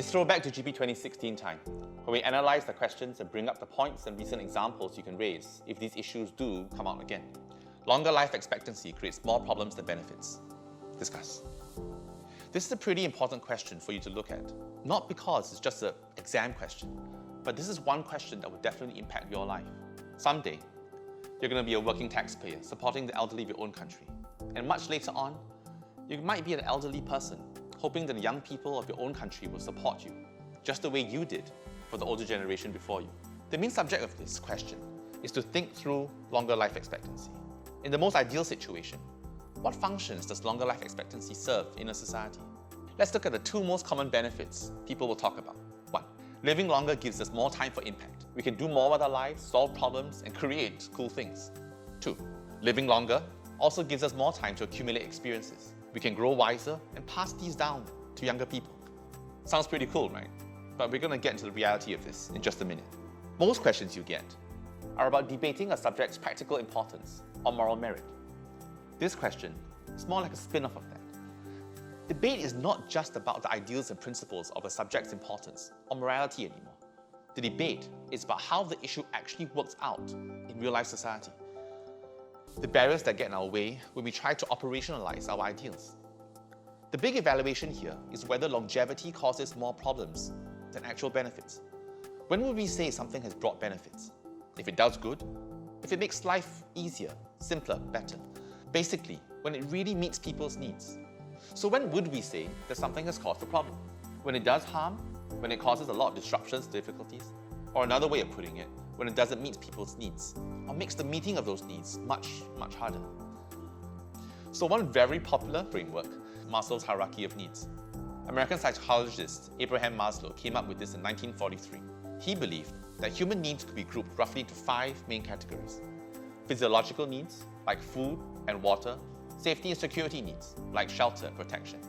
It's throwback to GP 2016 time, where we analyze the questions and bring up the points and recent examples you can raise if these issues do come out again. Longer life expectancy creates more problems than benefits. Discuss. This is a pretty important question for you to look at, not because it's just an exam question, but this is one question that will definitely impact your life. Someday, you're going to be a working taxpayer supporting the elderly of your own country. And much later on, you might be an elderly person hoping that the young people of your own country will support you, just the way you did for the older generation before you. The main subject of this question is to think through longer life expectancy. In the most ideal situation, what functions does longer life expectancy serve in a society? Let's look at the two most common benefits people will talk about. 1. Living longer gives us more time for impact. We can do more with our lives, solve problems, and create cool things. 2. Living longer also gives us more time to accumulate experiences. We can grow wiser and pass these down to younger people. Sounds pretty cool, right? But we're going to get into the reality of this in just a minute. Most questions you get are about debating a subject's practical importance or moral merit. This question is more like a spin-off of that. Debate is not just about the ideals and principles of a subject's importance or morality anymore. The debate is about how the issue actually works out in real-life society. The barriers that get in our way when we try to operationalize our ideals. The big evaluation here is whether longevity causes more problems than actual benefits. When would we say something has brought benefits? If it does good, if it makes life easier, simpler, better. Basically, when it really meets people's needs. So when would we say that something has caused a problem? When it does harm? When it causes a lot of disruptions, difficulties? Or another way of putting it, when it doesn't meet people's needs, or makes the meeting of those needs much harder. So one very popular framework, Maslow's hierarchy of needs. American psychologist Abraham Maslow came up with this in 1943. He believed that human needs could be grouped roughly into 5 main categories. Physiological needs, like food and water. Safety and security needs, like shelter and protection.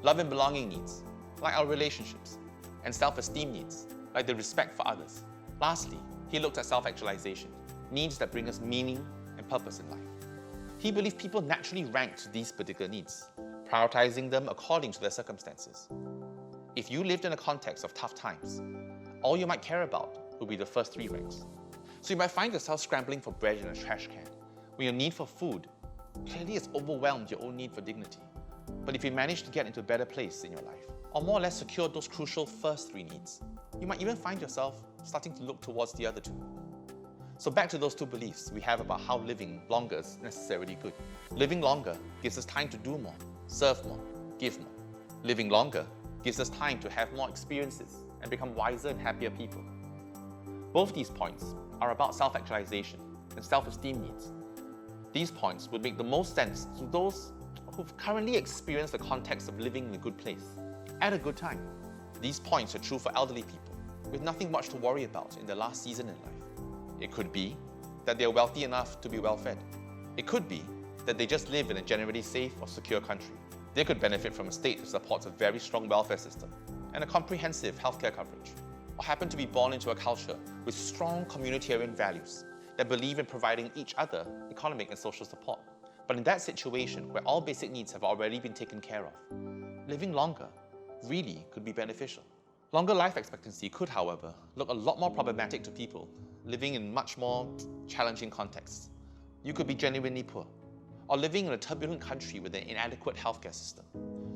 Love and belonging needs, like our relationships. And self-esteem needs, like the respect for others. Lastly, he looked at self-actualization, needs that bring us meaning and purpose in life. He believed people naturally ranked these particular needs, prioritizing them according to their circumstances. If you lived in a context of tough times, all you might care about would be the first 3 ranks. So you might find yourself scrambling for bread in a trash can, when your need for food clearly has overwhelmed your own need for dignity. But if you manage to get into a better place in your life, or more or less secure those crucial first 3 needs, you might even find yourself starting to look towards the other 2. So back to those 2 beliefs we have about how living longer is necessarily good. Living longer gives us time to do more, serve more, give more. Living longer gives us time to have more experiences and become wiser and happier people. Both these points are about self-actualization and self-esteem needs. These points would make the most sense to those who've currently experienced the context of living in a good place, at a good time. These points are true for elderly people, with nothing much to worry about in their last season in life. It could be that they're wealthy enough to be well-fed. It could be that they just live in a generally safe or secure country. They could benefit from a state that supports a very strong welfare system and a comprehensive healthcare coverage, or happen to be born into a culture with strong communitarian values that believe in providing each other economic and social support. But in that situation, where all basic needs have already been taken care of, living longer really could be beneficial. Longer life expectancy could, however, look a lot more problematic to people living in much more challenging contexts. You could be genuinely poor, or living in a turbulent country with an inadequate healthcare system.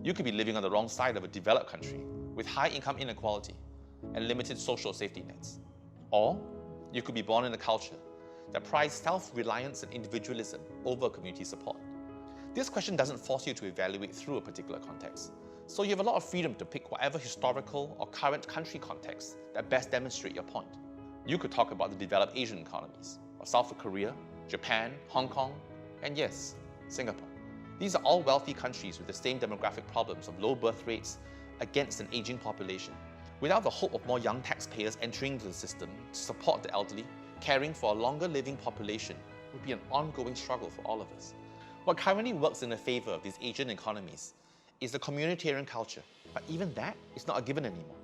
You could be living on the wrong side of a developed country with high income inequality and limited social safety nets. Or you could be born in a culture that prizes self-reliance and individualism over community support. This question doesn't force you to evaluate through a particular context, so you have a lot of freedom to pick whatever historical or current country context that best demonstrate your point. You could talk about the developed Asian economies, or South Korea, Japan, Hong Kong, and yes, Singapore. These are all wealthy countries with the same demographic problems of low birth rates against an aging population. Without the hope of more young taxpayers entering the system to support the elderly, caring for a longer living population would be an ongoing struggle for all of us. What currently works in the favor of these Asian economies is the communitarian culture, but even that is not a given anymore.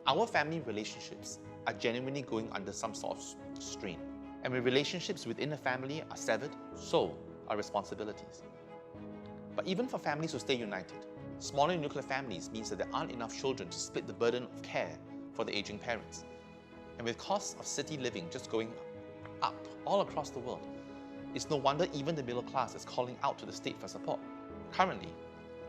Our family relationships are genuinely going under some sort of strain. And when relationships within a family are severed, so are responsibilities. But even for families who stay united, Smaller nuclear families means that there aren't enough children to split the burden of care for the aging parents. And with costs of city living just going up all across the world, it's no wonder even the middle class is calling out to the state for support. Currently,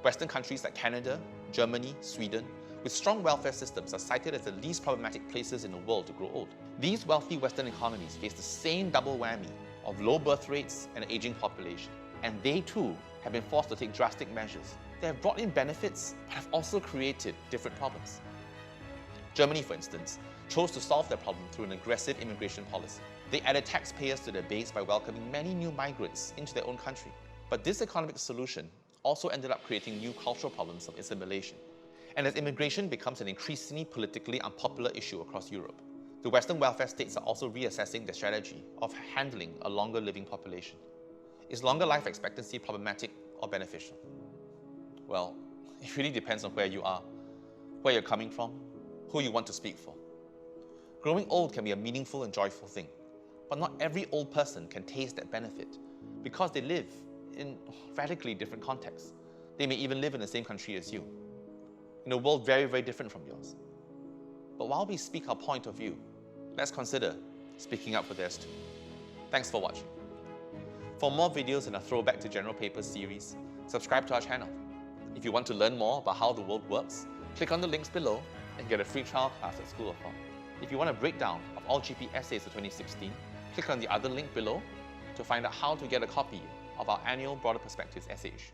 Western countries like Canada, Germany, Sweden, with strong welfare systems are cited as the least problematic places in the world to grow old. These wealthy Western economies face the same double whammy of low birth rates and an aging population, and they too have been forced to take drastic measures. They have brought in benefits, but have also created different problems. Germany, for instance, chose to solve their problem through an aggressive immigration policy. They added taxpayers to their base by welcoming many new migrants into their own country. But this economic solution also ended up creating new cultural problems of assimilation. And as immigration becomes an increasingly politically unpopular issue across Europe, the Western welfare states are also reassessing their strategy of handling a longer living population. Is longer life expectancy problematic or beneficial? Well, it really depends on where you are, where you're coming from, who you want to speak for. Growing old can be a meaningful and joyful thing, but not every old person can taste that benefit because they live in radically different contexts. They may even live in the same country as you, in a world very, very different from yours. But while we speak our point of view, let's consider speaking up for theirs too. Thanks for watching. For more videos in our Throwback to General Papers series, subscribe to our channel. If you want to learn more about how the world works, click on the links below and get a free trial class at School of Law. If you want a breakdown of all GP essays for 2016, click on the other link below to find out how to get a copy of our annual Broader Perspectives essay issue.